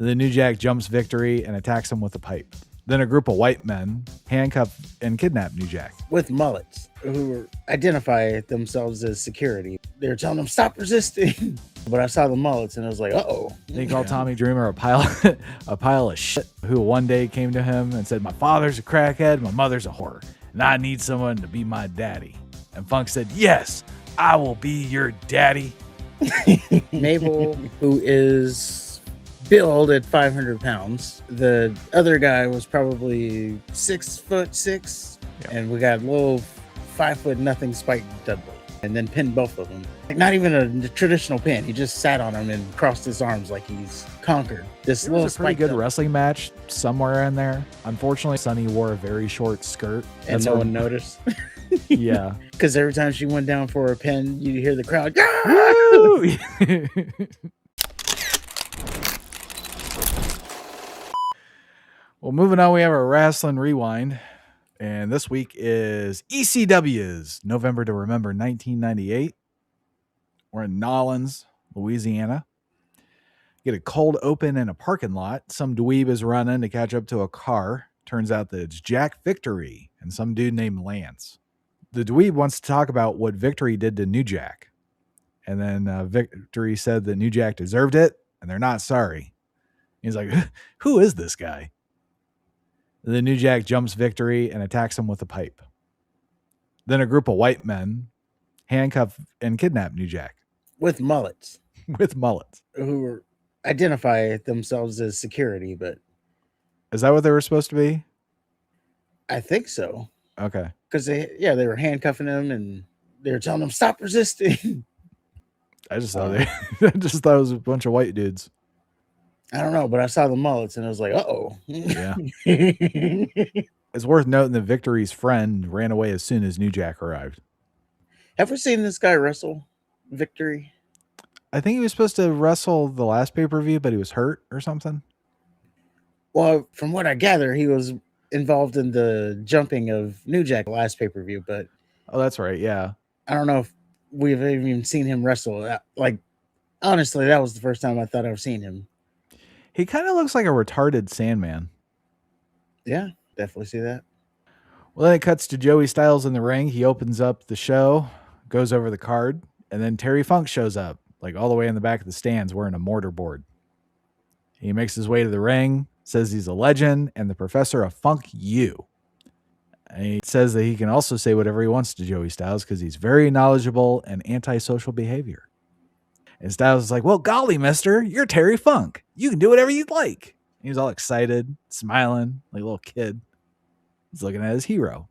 The New Jack jumps Victory and attacks him with a pipe. Then a group of white men handcuff and kidnap New Jack. With mullets who identify themselves as security. They were telling them, stop resisting. But I saw the mullets and I was like, uh-oh. They called Tommy Dreamer a pile of shit, who one day came to him and said, my father's a crackhead, my mother's a whore, and I need someone to be my daddy. And Funk said, yes, I will be your daddy. Mabel, who is billed at 500 pounds. The other guy was probably 6'6", and we got a little 5' nothing Spike Dudley, and then pinned both of them. Like, not even a traditional pin. He just sat on him and crossed his arms like he's conquered. This It was a pretty good wrestling match somewhere in there. Unfortunately, Sunny wore a very short skirt. And no one noticed. Yeah. Because every time she went down for a pin, you hear the crowd. Well, moving on, we have a wrestling rewind. And this week is ECW's November to Remember 1998. We're in Nolens, Louisiana. Get a cold open in a parking lot. Some dweeb is running to catch up to a car. Turns out that it's Jack Victory and some dude named Lance. The dweeb wants to talk about what Victory did to New Jack. And then Victory said that New Jack deserved it, and they're not sorry. He's like, who is this guy? The New Jack jumps Victory and attacks him with a pipe. Then a group of white men handcuff and kidnap New Jack. With mullets. With mullets. Who identify themselves as security, but... Is that what they were supposed to be? I think so. Okay. Because they were handcuffing him and they were telling him, stop resisting. I just thought it was a bunch of white dudes. I don't know, but I saw the mullets and I was like, uh-oh. Yeah. It's worth noting that Victory's friend ran away as soon as New Jack arrived. Have we seen this guy wrestle Victory? I think he was supposed to wrestle the last pay-per-view, but he was hurt or something. Well, from what I gather, he was involved in the jumping of New Jack last pay-per-view, but... Oh, that's right, yeah. I don't know if we've even seen him wrestle. Like, honestly, that was the first time I thought I've seen him. He kind of looks like a retarded Sandman. Yeah, definitely see that. Well, then it cuts to Joey Styles in the ring. He opens up the show, goes over the card, and then Terry Funk shows up, like all the way in the back of the stands wearing a mortarboard. He makes his way to the ring, says he's a legend and the professor of Funk You. And he says that he can also say whatever he wants to Joey Styles because he's very knowledgeable and antisocial behavior. And Styles is like, well, golly, mister, you're Terry Funk. You can do whatever you'd like. And he's all excited, smiling like a little kid. He's looking at his hero.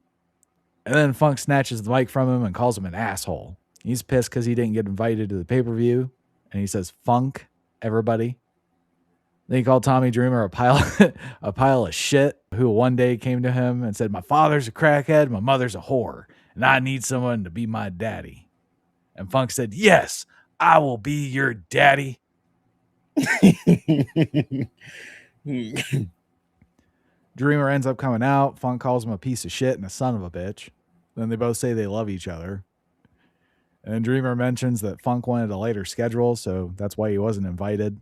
And then Funk snatches the mic from him and calls him an asshole. He's pissed because he didn't get invited to the pay-per-view. And he says, Funk, everybody. Then he called Tommy Dreamer a pile of shit, who one day came to him and said, my father's a crackhead, my mother's a whore, and I need someone to be my daddy. And Funk said, yes, I will be your daddy. Dreamer ends up coming out. Funk calls him a piece of shit and a son of a bitch. Then they both say they love each other. And Dreamer mentions that Funk wanted a later schedule, so that's why he wasn't invited.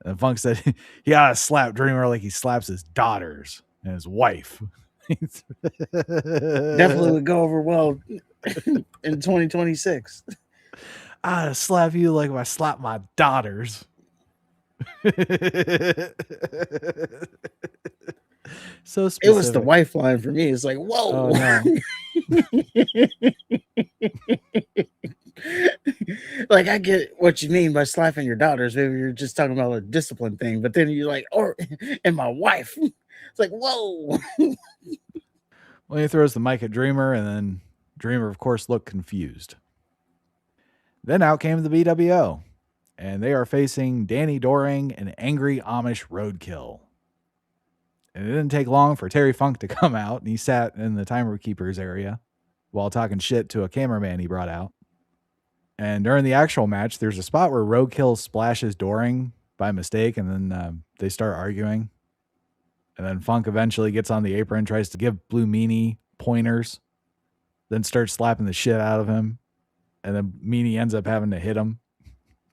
And Funk said he ought to slap Dreamer like he slaps his daughters and his wife. Definitely would go over well in 2026. I ought to slap you like I slap my daughters. So specific. It was the wife line for me. It's like, whoa. Oh, no. Like, I get what you mean by slapping your daughters. Maybe you're just talking about a discipline thing, but then you're like, and my wife. It's like, whoa. Well, he throws the mic at Dreamer, and then Dreamer, of course, looked confused. Then out came the BWO, and they are facing Danny Doring and Angry Amish Roadkill. And it didn't take long for Terry Funk to come out, and he sat in the timer keepers area while talking shit to a cameraman he brought out. And during the actual match, there's a spot where Roadkill splashes Doring by mistake, and then they start arguing. And then Funk eventually gets on the apron, tries to give Blue Meanie pointers, then starts slapping the shit out of him. And then Meanie ends up having to hit him.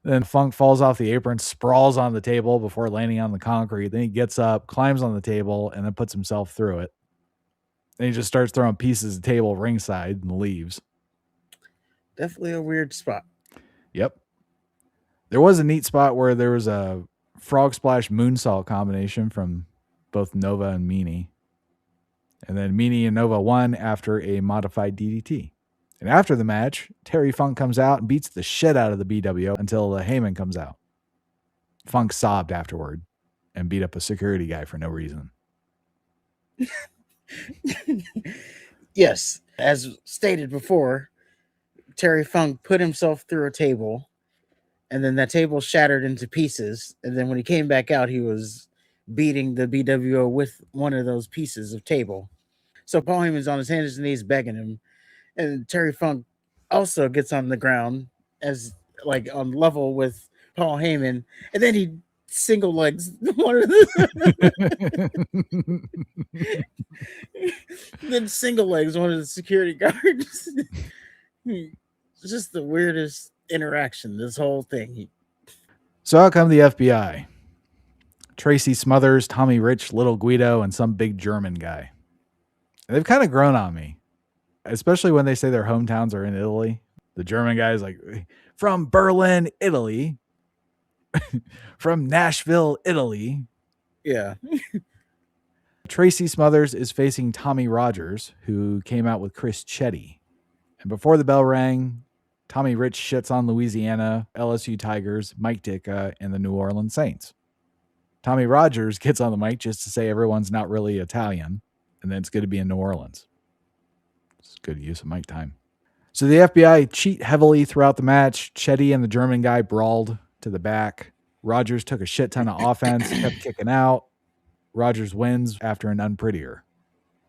Then Funk falls off the apron, sprawls on the table before landing on the concrete. Then he gets up, climbs on the table, and then puts himself through it. And he just starts throwing pieces of the table ringside and leaves. Definitely a weird spot. Yep. There was a neat spot where there was a frog splash moonsault combination from both Nova and Meanie. And then Meanie and Nova won after a modified DDT. And after the match, Terry Funk comes out and beats the shit out of the BWO until Heyman comes out. Funk sobbed afterward and beat up a security guy for no reason. Yes, as stated before, Terry Funk put himself through a table, and then that table shattered into pieces. And then when he came back out, he was beating the BWO with one of those pieces of table. So Paul Heyman's on his hands and knees begging him, and Terry Funk also gets on the ground as like on level with Paul Heyman, and then he single legs one of the then single legs one of the security guards. It's just the weirdest interaction, this whole thing. So out come the FBI. Tracy Smothers, Tommy Rich, Little Guido, and some big German guy. And they've kind of grown on me, especially when they say their hometowns are in Italy. The German guy is like, from Berlin, Italy. From Nashville, Italy. Yeah. Tracy Smothers is facing Tommy Rogers, who came out with Chris Chetty. And before the bell rang, Tommy Rich shits on Louisiana, LSU Tigers, Mike Ditka, and the New Orleans Saints. Tommy Rogers gets on the mic just to say everyone's not really Italian, and then it's good to be in New Orleans. It's good use of mic time. So the FBI cheat heavily throughout the match. Chetty and the German guy brawled to the back. Rogers took a shit ton of offense, kept kicking out. Rogers wins after an unprettier.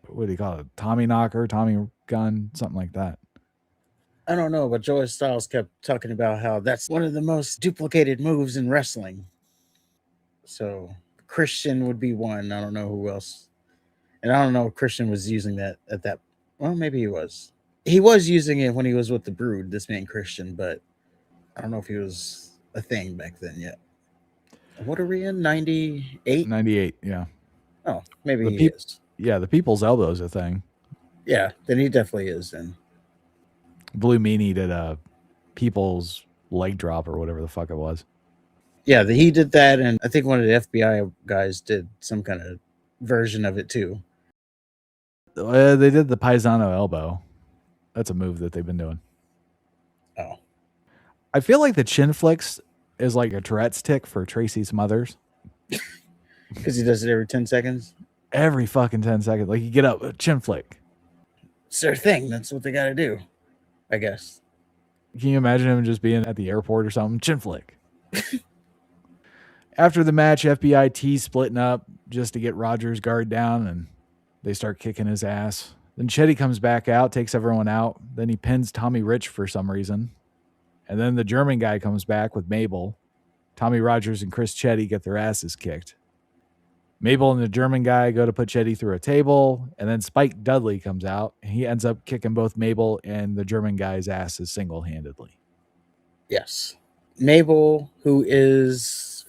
What do you call it? Tommy knocker, Tommy gun, something like that. I don't know, but Joey Styles kept talking about how that's one of the most duplicated moves in wrestling. So Christian would be one. I don't know who else. And I don't know if Christian was using that at that. Well, maybe he was. He was using it when he was with the Brood, this man Christian, but I don't know if he was a thing back then yet. What are we in? 98? 98, yeah. Oh, maybe he is. Yeah, the people's elbow is a thing. Yeah, then he definitely is then. Blue Meanie did a people's leg drop or whatever the fuck it was. Yeah, he did that, and I think one of the FBI guys did some kind of version of it too. They did the Paisano elbow. That's a move that they've been doing. Oh. I feel like the chin flicks is like a Tourette's tick for Tracy Smothers. Because he does it every 10 seconds? Every fucking 10 seconds. Like you get up, chin flick. It's their thing. That's what they got to do, I guess. Can you imagine him just being at the airport or something? Chin flick. After the match, FBI tease splitting up just to get Rogers' guard down, and they start kicking his ass. Then Chetty comes back out, takes everyone out. Then he pins Tommy Rich for some reason. And then the German guy comes back with Mabel. Tommy Rogers and Chris Chetty get their asses kicked. Mabel and the German guy go to put Chetty through a table, and then Spike Dudley comes out, and he ends up kicking both Mabel and the German guy's asses single-handedly. Yes. Mabel, who is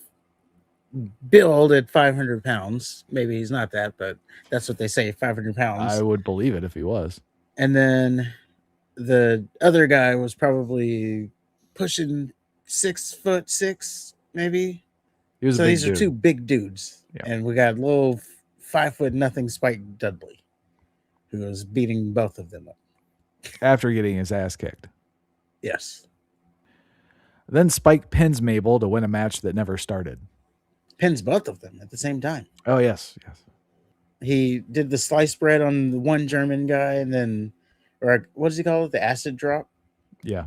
billed at 500 pounds. Maybe he's not that, but that's what they say, 500 pounds. I would believe it if he was. And then the other guy was probably pushing 6'6", maybe. He was so these dude. are two big dudes. Yeah. And we got little 5'0" Spike Dudley, who was beating both of them up. After getting his ass kicked. Yes. Then Spike pins Mabel to win a match that never started. Pins both of them at the same time. Oh, yes. He did the sliced bread on the one German guy, and then, or what does he call it? The acid drop? Yeah.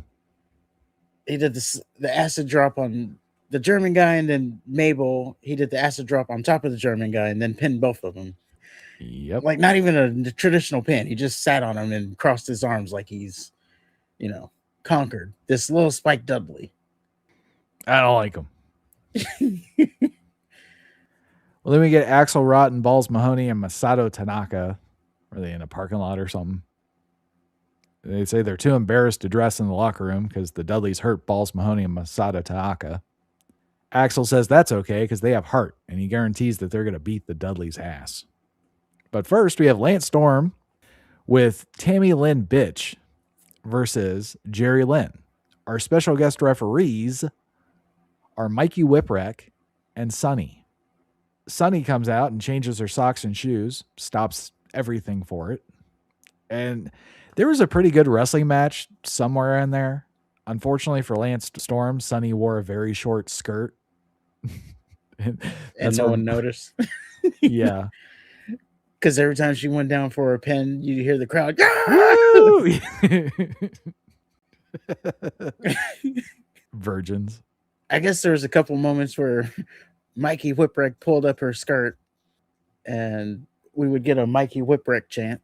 He did the acid drop on the German guy, and then Mabel, he did the acid drop on top of the German guy, and then pinned both of them. Yep. Like not even a traditional pin. He just sat on him and crossed his arms like he's, conquered this little Spike Dudley. I don't like him. Well, then we get Axel Rotten, and Balls Mahoney and Masato Tanaka. Are they in a parking lot or something? They say they're too embarrassed to dress in the locker room because the Dudleys hurt Balls Mahoney and Masato Tanaka. Axel says that's okay because they have heart, and he guarantees that they're going to beat the Dudleys' ass. But first, we have Lance Storm with Tammy Lynn Bitch versus Jerry Lynn. Our special guest referees are Mikey Whipwreck and Sunny. Sunny comes out and changes her socks and shoes, stops everything for it. And there was a pretty good wrestling match somewhere in there. Unfortunately for Lance Storm, Sunny wore a very short skirt. and no one noticed. Yeah. Because every time she went down for a pin, you hear the crowd. Virgins. I guess there was a couple moments where Mikey Whipwreck pulled up her skirt and we would get a Mikey Whipwreck chant.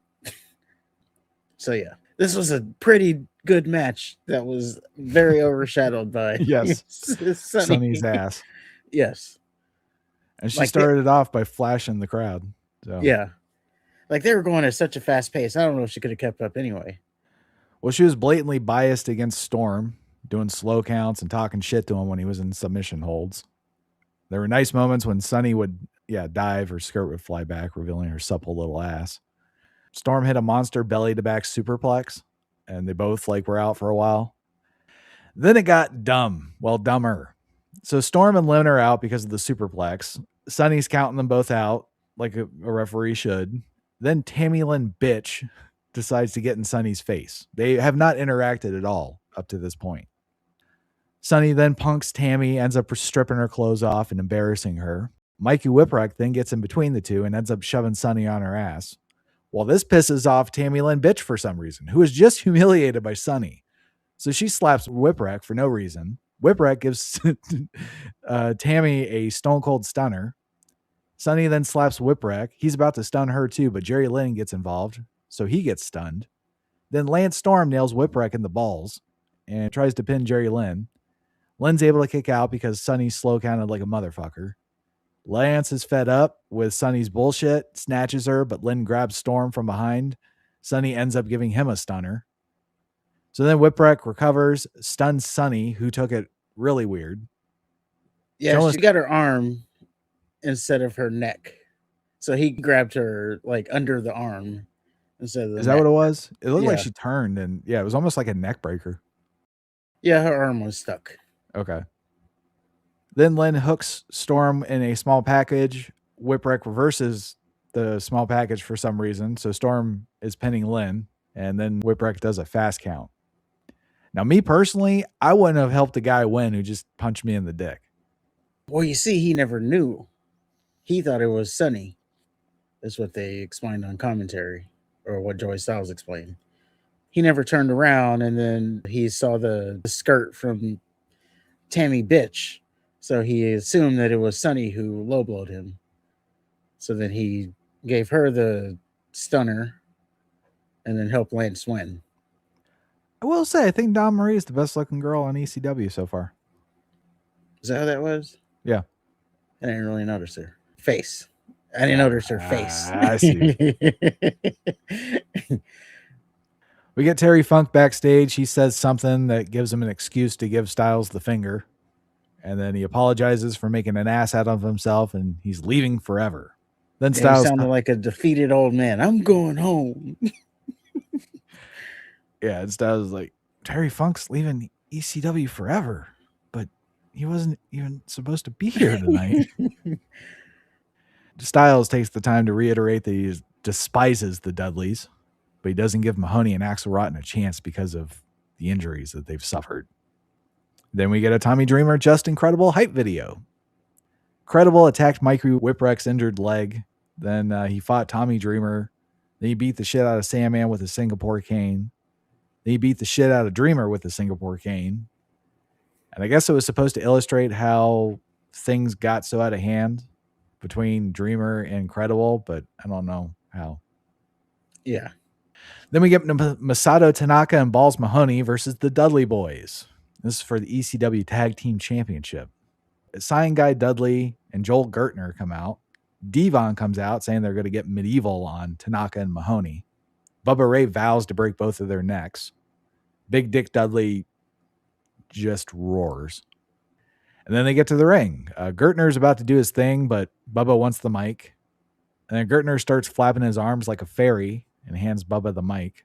So yeah, this was a pretty good match that was very overshadowed by yes, Sunny's ass. Yes. And she started it off by flashing the crowd. So. Yeah. Like they were going at such a fast pace. I don't know if she could have kept up anyway. Well, she was blatantly biased against Storm, doing slow counts and talking shit to him when he was in submission holds. There were nice moments when Sunny would, dive, her skirt would fly back, revealing her supple little ass. Storm hit a monster belly-to-back superplex, and they both were out for a while. Then it got dumb. Well, dumber. So Storm and Lynn are out because of the superplex. Sunny's counting them both out, like a referee should. Then Tammy Lynn Bitch decides to get in Sunny's face. They have not interacted at all up to this point. Sunny then punks Tammy, ends up stripping her clothes off and embarrassing her. Mikey Whipwreck then gets in between the two and ends up shoving Sunny on her ass. Well, this pisses off Tammy Lynn Bitch for some reason, who is just humiliated by Sunny. So she slaps Whipwreck for no reason. Whipwreck gives Tammy a stone cold stunner. Sunny then slaps Whipwreck. He's about to stun her too, but Jerry Lynn gets involved, so he gets stunned. Then Lance Storm nails Whipwreck in the balls and tries to pin Jerry Lynn. Lynn's able to kick out because Sunny slow counted like a motherfucker. Lance is fed up with Sunny's bullshit, snatches her, but Lynn grabs Storm from behind. Sunny ends up giving him a stunner. So then Whipwreck recovers, stuns Sunny, who took it really weird. Yeah, she got her arm instead of her neck. So he grabbed her under the arm instead of the Is that what it was? It looked like she turned and it was almost like a neck breaker. Yeah, her arm was stuck. Okay. Then Lynn hooks Storm in a small package. Whipwreck reverses the small package for some reason. So Storm is pinning Lynn, and then Whipwreck does a fast count. Now, me personally, I wouldn't have helped the guy win who just punched me in the dick. Well, you see, he never knew. He thought it was Sunny. That's what they explained on commentary, or what Joey Styles explained. He never turned around, and then he saw the skirt from Tammy Bitch. So he assumed that it was Sunny who low-blowed him. So then he gave her the stunner and then helped Lance win. I will say, I think Dawn Marie is the best-looking girl on ECW so far. Is that how that was? Yeah. I didn't really notice her face. I didn't notice her face. I see. We get Terry Funk backstage. He says something that gives him an excuse to give Styles the finger. And then he apologizes for making an ass out of himself, and he's leaving forever. Then Styles sounded like a defeated old man. I'm going home. Yeah, and Styles is like, Terry Funk's leaving ECW forever, but he wasn't even supposed to be here tonight. Styles takes the time to reiterate that he despises the Dudleys, but he doesn't give Mahoney and Axl Rotten a chance because of the injuries that they've suffered. Then we get a Tommy Dreamer Just Incredible hype video. Credible attacked Mikey Whipwreck's injured leg. Then he fought Tommy Dreamer. Then he beat the shit out of Sandman with a Singapore cane. Then he beat the shit out of Dreamer with a Singapore cane. And I guess it was supposed to illustrate how things got so out of hand between Dreamer and Credible, but I don't know how. Yeah. Then we get Masato Tanaka and Balls Mahoney versus the Dudley Boys. This is for the ECW Tag Team Championship. Cyan Guy Dudley and Joel Gertner come out. Devon comes out saying they're going to get medieval on Tanaka and Mahoney. Bubba Ray vows to break both of their necks. Big Dick Dudley just roars. And then they get to the ring. Gertner's about to do his thing, but Bubba wants the mic. And then Gertner starts flapping his arms like a fairy and hands Bubba the mic.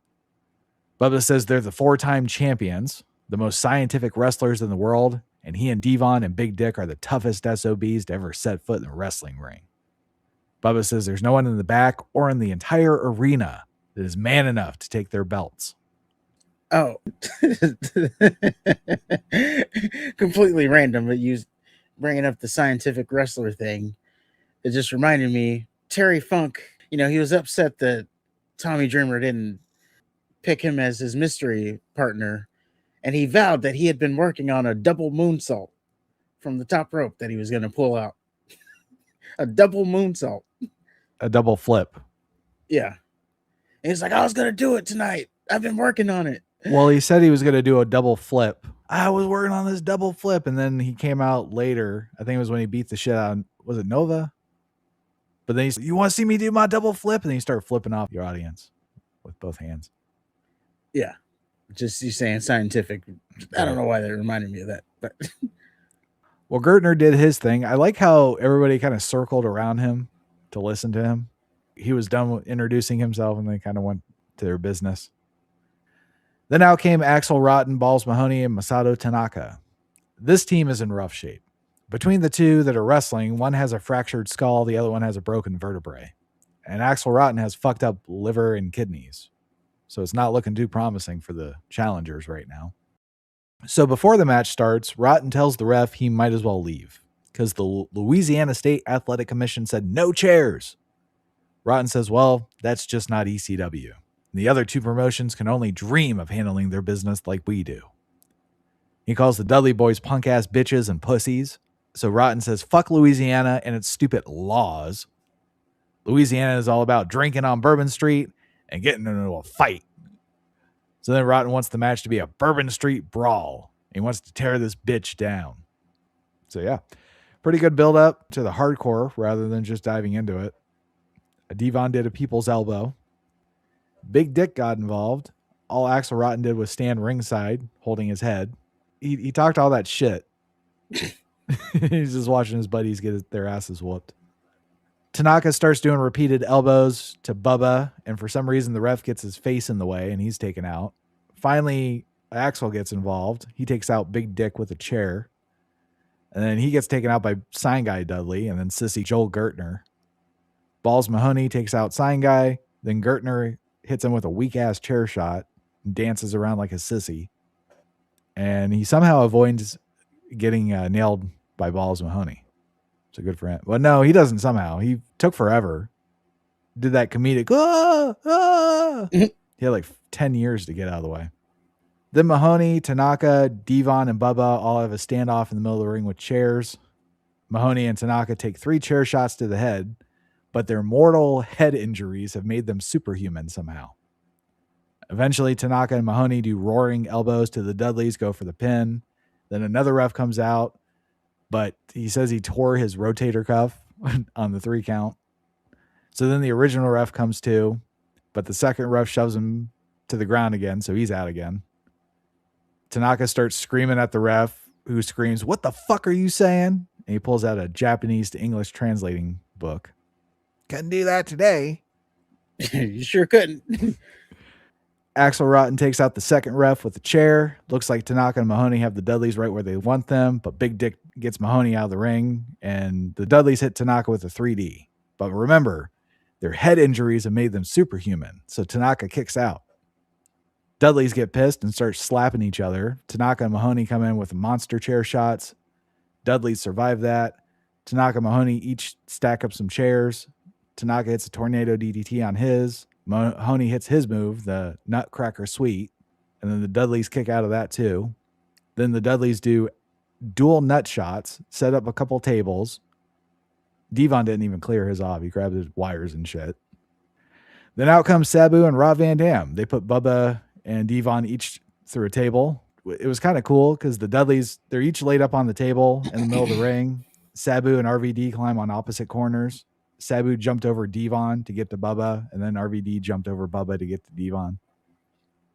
Bubba says they're the 4-time champions, the most scientific wrestlers in the world, and he and Devon and Big Dick are the toughest SOBs to ever set foot in a wrestling ring. Bubba says there's no one in the back or in the entire arena that is man enough to take their belts. Oh, completely random, but you bringing up the scientific wrestler thing, it just reminded me, Terry Funk, he was upset that Tommy Dreamer didn't pick him as his mystery partner, and he vowed that he had been working on a double moonsault from the top rope that he was going to pull out. A double moonsault. A double flip. Yeah. And he's like, I was going to do it tonight. I've been working on it. Well, he said he was going to do a double flip. I was working on this double flip, and then he came out later. I think it was when he beat the shit out of, was it Nova? But then he said, you want to see me do my double flip? And then he started flipping off your audience with both hands. Yeah. Just you saying scientific. I don't know why that reminded me of that. But well, Gertner did his thing. I like how everybody kind of circled around him to listen to him. He was done with introducing himself, and they kind of went to their business. Then out came Axel Rotten, Balls Mahoney, and Masato Tanaka. This team is in rough shape. Between the two that are wrestling, one has a fractured skull, the other one has a broken vertebrae. And Axel Rotten has fucked up liver and kidneys. So it's not looking too promising for the challengers right now. So before the match starts, Rotten tells the ref he might as well leave because the Louisiana State Athletic Commission said no chairs. Rotten says, well, that's just not ECW. The other two promotions can only dream of handling their business like we do. He calls the Dudley boys punk-ass bitches and pussies. So Rotten says, fuck Louisiana and its stupid laws. Louisiana is all about drinking on Bourbon Street and getting into a fight. So then Rotten wants the match to be a Bourbon Street brawl. He wants to tear this bitch down. So yeah, pretty good build up to the hardcore rather than just diving into it. Devon did a people's elbow. Big Dick got involved. All Axel Rotten did was stand ringside, holding his head. He talked all that shit. He's just watching his buddies get their asses whooped. Tanaka starts doing repeated elbows to Bubba, and for some reason the ref gets his face in the way, and he's taken out. Finally, Axel gets involved. He takes out Big Dick with a chair. And then he gets taken out by Sign Guy Dudley, and then Sissy Joel Gertner. Balls Mahoney takes out Sign Guy. Then Gertner hits him with a weak-ass chair shot and dances around like a sissy. And he somehow avoids getting nailed by Balls Mahoney. So good for him. But no, he doesn't somehow. He took forever. Did that comedic, He had like 10 years to get out of the way. Then Mahoney, Tanaka, Devon, and Bubba all have a standoff in the middle of the ring with chairs. Mahoney and Tanaka take 3 chair shots to the head, but their mortal head injuries have made them superhuman somehow. Eventually, Tanaka and Mahoney do roaring elbows to the Dudleys, go for the pin. Then another ref comes out, but he says he tore his rotator cuff on the 3 count. So then the original ref comes too, but the second ref shoves him to the ground again, so he's out again. Tanaka starts screaming at the ref, who screams, "What the fuck are you saying?" And he pulls out a Japanese to English translating book. Couldn't do that today. You sure couldn't. Axel Rotten takes out the second ref with a chair. Looks like Tanaka and Mahoney have the Dudleys right where they want them, but Big Dick gets Mahoney out of the ring, and the Dudleys hit Tanaka with a 3D. But remember, their head injuries have made them superhuman, so Tanaka kicks out. Dudleys get pissed and start slapping each other. Tanaka and Mahoney come in with monster chair shots. Dudleys survive that. Tanaka and Mahoney each stack up some chairs. Tanaka hits a tornado DDT on his. Mahoney hits his move, the Nutcracker Sweet. And then the Dudleys kick out of that too. Then the Dudleys do dual nut shots, set up a couple tables. Devon didn't even clear his off. He grabbed his wires and shit. Then out comes Sabu and Rob Van Dam. They put Bubba and Devon each through a table. It was kind of cool because the Dudleys, they're each laid up on the table in the middle of the ring. Sabu and RVD climb on opposite corners. Sabu jumped over Devon to get to Bubba, and then RVD jumped over Bubba to get to Devon.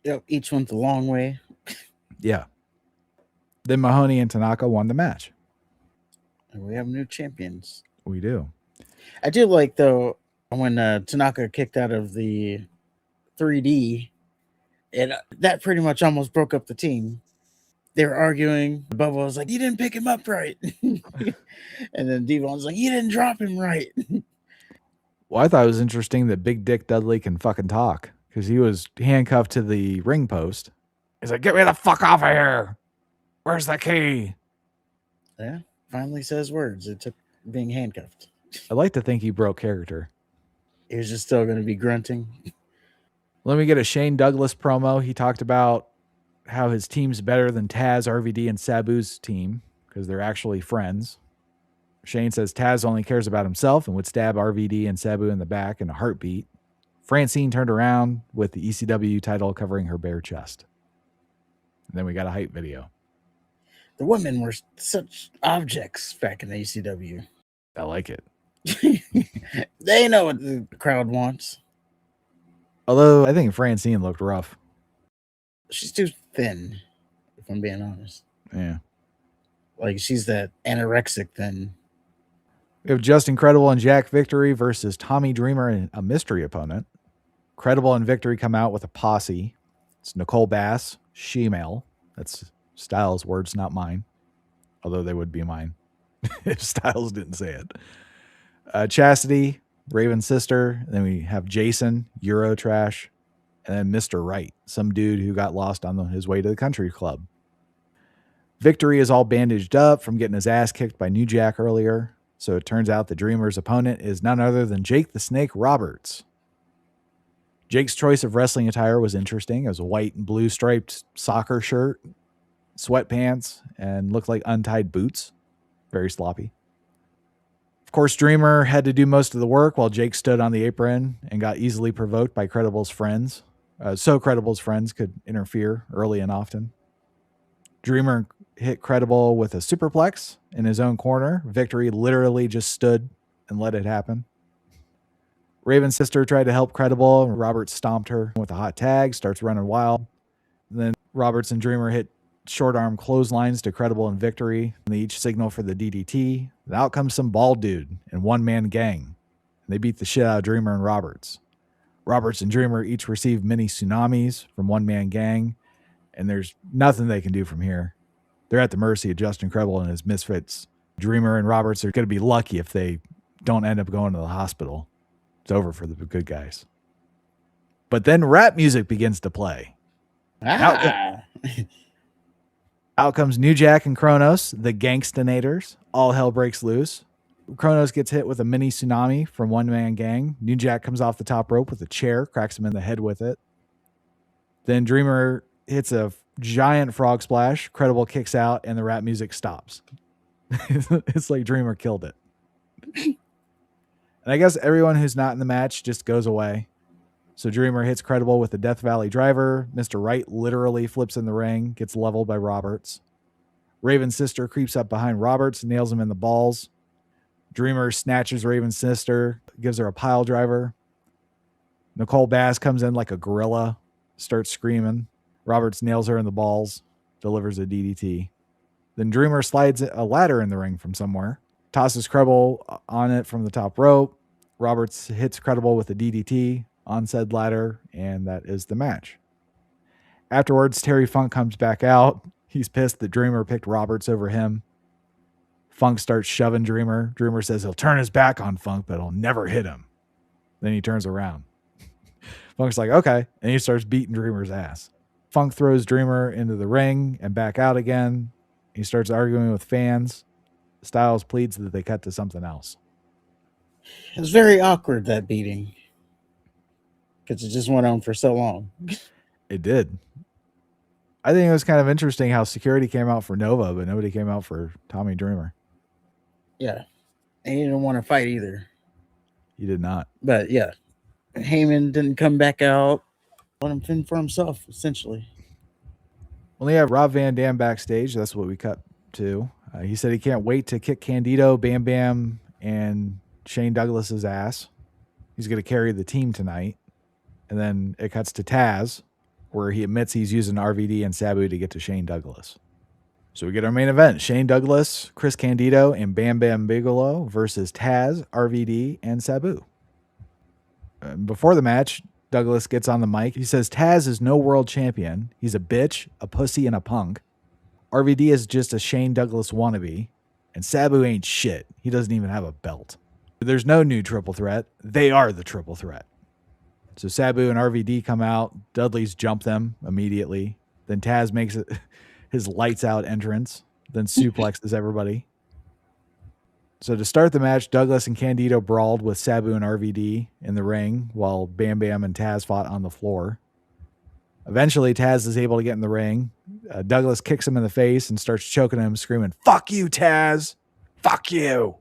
Yep, each went the long way. Yeah. Then Mahoney and Tanaka won the match. And we have new champions. We do. I do like, though, when Tanaka kicked out of the 3D, and that pretty much almost broke up the team. They were arguing. Bubba was like, "You didn't pick him up right." And then Devon was like, "You didn't drop him right." Well, I thought it was interesting that Big Dick Dudley can fucking talk, because he was handcuffed to the ring post. He's like, "Get me the fuck off of here. Where's the key?" Yeah, finally says words. It took being handcuffed. I like to think he broke character. He was just still going to be grunting. Let me get a Shane Douglas promo. He talked about how his team's better than Taz, RVD, and Sabu's team because they're actually friends. Shane says Taz only cares about himself and would stab RVD and Sabu in the back in a heartbeat. Francine turned around with the ECW title covering her bare chest. And then we got a hype video. The women were such objects back in the ECW. I like it. They know what the crowd wants. Although I think Francine looked rough. She's too thin, if I'm being honest. Yeah. Like, she's that anorexic thin. We have Justin Credible and Jack Victory versus Tommy Dreamer and a mystery opponent. Credible and Victory come out with a posse. It's Nicole Bass, She-Male. That's Styles' words, not mine. Although they would be mine if Styles didn't say it. Chastity, Raven's sister. Then we have Jason, Eurotrash. And then Mr. Wright, some dude who got lost on his way to the country club. Victory is all bandaged up from getting his ass kicked by New Jack earlier. So it turns out the Dreamer's opponent is none other than Jake the Snake Roberts. Jake's choice of wrestling attire was interesting. It was a white and blue striped soccer shirt, sweatpants, and looked like untied boots. Very sloppy. Of course, Dreamer had to do most of the work while Jake stood on the apron and got easily provoked by Credible's friends. So Credible's friends could interfere early and often. Dreamer hit Credible with a superplex in his own corner. Victory literally just stood and let it happen. Raven's sister tried to help Credible, and Roberts stomped her with a hot tag, starts running wild. And then Roberts and Dreamer hit short arm clotheslines to Credible and Victory, and they each signal for the DDT. And out comes some bald dude and one-man gang. And they beat the shit out of Dreamer and Roberts. Roberts and Dreamer each receive mini tsunamis from one-man gang, and there's nothing they can do from here. They're at the mercy of Justin Credible and his misfits. Dreamer and Roberts are going to be lucky if they don't end up going to the hospital. It's over for the good guys. But then rap music begins to play. Out comes New Jack and Kronos, the Gangstonators. All hell breaks loose. Kronos gets hit with a mini tsunami from one-man gang. New Jack comes off the top rope with a chair, cracks him in the head with it. Then Dreamer hits a giant frog splash. Credible kicks out, and the rap music stops. It's like Dreamer killed it. And I guess everyone who's not in the match just goes away. So Dreamer hits Credible with the Death Valley driver. Mr. Wright literally flips in the ring, gets leveled by Roberts. Raven's sister creeps up behind Roberts, nails him in the balls. Dreamer snatches Raven's sister, gives her a pile driver. Nicole Bass comes in like a gorilla, starts screaming. Roberts nails her in the balls, delivers a DDT. Then Dreamer slides a ladder in the ring from somewhere, tosses Credible on it from the top rope. Roberts hits Credible with a DDT on said ladder, and that is the match. Afterwards, Terry Funk comes back out. He's pissed that Dreamer picked Roberts over him. Funk starts shoving Dreamer. Dreamer says he'll turn his back on Funk, but he'll never hit him. Then he turns around. Funk's like, okay. And he starts beating Dreamer's ass. Funk throws Dreamer into the ring and back out again. He starts arguing with fans. Styles pleads that they cut to something else. It was very awkward, that beating. Because it just went on for so long. It did. I think it was kind of interesting how security came out for Nova, but nobody came out for Tommy Dreamer. Yeah. And he didn't want to fight either. He did not. But yeah. Heyman didn't come back out. Let him fend for himself, essentially. Well, you have Rob Van Dam backstage. That's what we cut to. He said he can't wait to kick Candido, Bam Bam, and Shane Douglas's ass. He's going to carry the team tonight. And then it cuts to Taz, where he admits he's using RVD and Sabu to get to Shane Douglas. So we get our main event. Shane Douglas, Chris Candido, and Bam Bam Bigelow versus Taz, RVD, and Sabu. Before the match, Douglas gets on the mic. He says Taz is no world champion. He's a bitch, a pussy, and a punk. RVD is just a Shane Douglas wannabe. And Sabu ain't shit. He doesn't even have a belt. There's no new triple threat. They are the triple threat. So Sabu and RVD come out. Dudley's jump them immediately. Then Taz makes his lights out entrance. Then suplexes everybody. So to start the match, Douglas and Candido brawled with Sabu and RVD in the ring while Bam Bam and Taz fought on the floor. Eventually, Taz is able to get in the ring. Douglas kicks him in the face and starts choking him, screaming, "Fuck you, Taz! Fuck you!"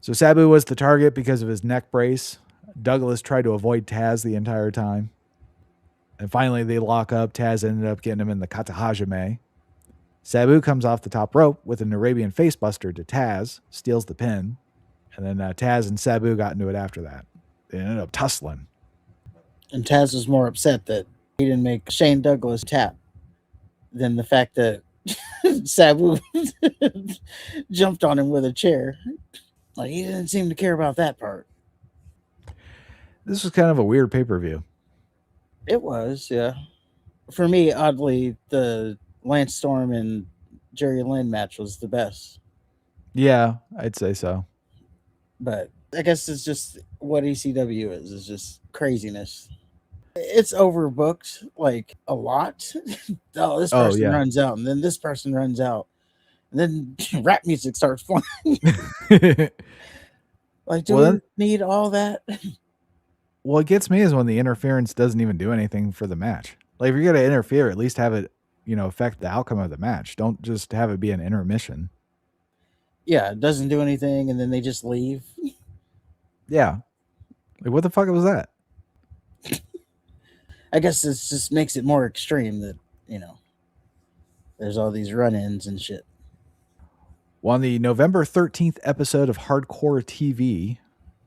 So Sabu was the target because of his neck brace. Douglas tried to avoid Taz the entire time. And finally, they lock up. Taz ended up getting him in the kata hajime. Sabu comes off the top rope with an Arabian facebuster to Taz, steals the pin, and then Taz and Sabu got into it after that. They ended up tussling. And Taz was more upset that he didn't make Shane Douglas tap than the fact that Sabu jumped on him with a chair. Like, he didn't seem to care about that part. This was kind of a weird pay-per-view. It was, yeah. For me, oddly, the Lance Storm and Jerry Lynn match was the best. Yeah, I'd say so. But I guess it's just what ECW is. It's just craziness. It's overbooked, like, a lot. Oh, this person runs out, and then this person runs out. And then rap music starts playing. Like, do we need all that? What gets me is when the interference doesn't even do anything for the match. Like, if you're going to interfere, at least have it, affect the outcome of the match. Don't just have it be an intermission. Yeah, it doesn't do anything, and then they just leave. Yeah. Like, what the fuck was that? I guess this just makes it more extreme that, there's all these run-ins and shit. Well, on the November 13th episode of Hardcore TV,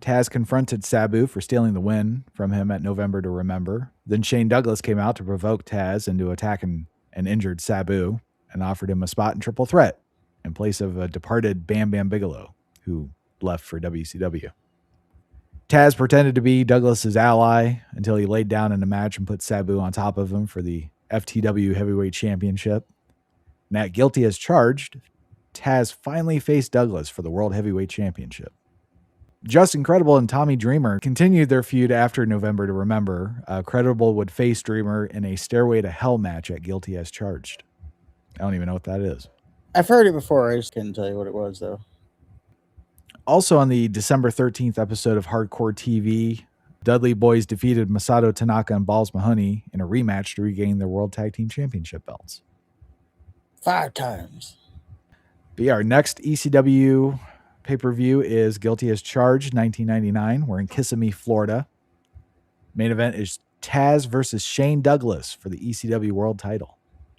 Taz confronted Sabu for stealing the win from him at November to Remember. Then Shane Douglas came out to provoke Taz into attacking an injured Sabu and offered him a spot in Triple Threat in place of a departed Bam Bam Bigelow, who left for WCW. Taz pretended to be Douglas's ally until he laid down in a match and put Sabu on top of him for the FTW Heavyweight Championship. And at Guilty as Charged, Taz finally faced Douglas for the World Heavyweight Championship. Justin Credible and Tommy Dreamer continued their feud after November to Remember. Credible would face Dreamer in a Stairway to Hell match at Guilty as Charged. I don't even know what that is. I've heard it before. I just couldn't tell you what it was, though. Also on the December 13th episode of Hardcore TV, Dudley Boys defeated Masato Tanaka and Balls Mahoney in a rematch to regain their World Tag Team Championship belts. 5 times. But yeah, our next ECW pay-per-view is Guilty as Charged 1999. We're in Kissimmee, Florida. Main event is Taz versus Shane Douglas for the ECW World title.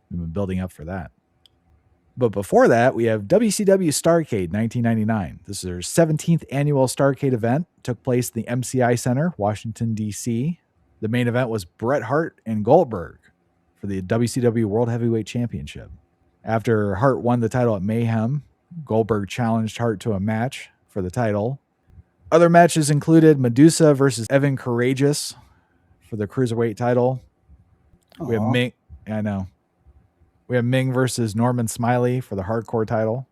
We've been building up for that. But before that, we have WCW Starrcade 1999. This is our 17th annual Starrcade event. It took place in the MCI Center, Washington, D.C. The main event was Bret Hart and Goldberg for the WCW World Heavyweight Championship. After Hart won the title at Mayhem, Goldberg challenged Hart to a match for the title. Other matches included Medusa versus Evan Courageous for the Cruiserweight title. Aww. We have Ming. Yeah, I know. We have Ming versus Norman Smiley for the Hardcore title.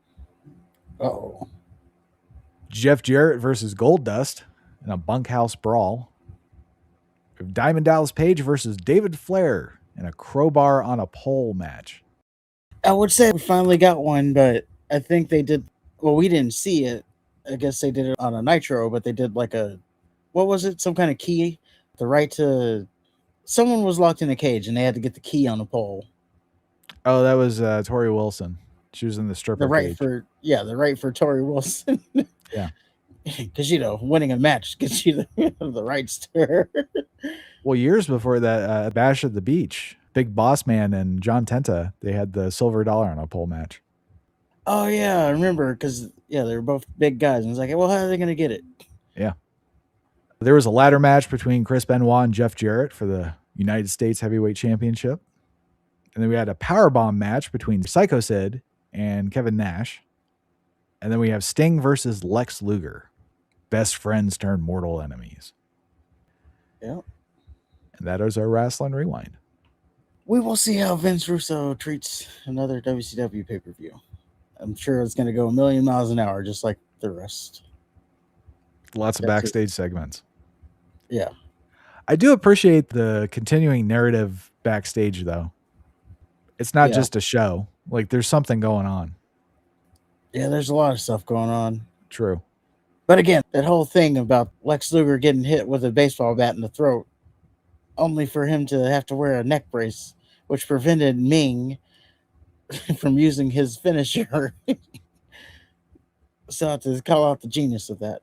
Oh. Jeff Jarrett versus Goldust in a bunkhouse brawl. We have Diamond Dallas Page versus David Flair in a crowbar on a pole match. I would say we finally got one, but I think they did. Well, we didn't see it. I guess they did it on a Nitro, but they did like what was it? Some kind of key. The right to. Someone was locked in a cage and they had to get the key on a pole. Oh, that was Tori Wilson. She was in the stripper cage. The right for Tori Wilson. Yeah. Because, winning a match gets you the rights to her. Well, years before that, Bash at the Beach, Big Boss Man and John Tenta, they had the silver dollar on a pole match. Oh, yeah, I remember. Because, they were both big guys. And it's like, well, how are they going to get it? Yeah. There was a ladder match between Chris Benoit and Jeff Jarrett for the United States Heavyweight Championship. And then we had a powerbomb match between Psycho Sid and Kevin Nash. And then we have Sting versus Lex Luger. Best friends turned mortal enemies. Yeah. And that is our Wrestling Rewind. We will see how Vince Russo treats another WCW pay-per-view. I'm sure it's going to go a million miles an hour, just like the rest. Lots of backstage segments. Yeah. I do appreciate the continuing narrative backstage, though. It's not just a show. Like, there's something going on. Yeah, there's a lot of stuff going on. True. But again, that whole thing about Lex Luger getting hit with a baseball bat in the throat, only for him to have to wear a neck brace, which prevented Ming from using his finisher. So I have to call out the genius of that.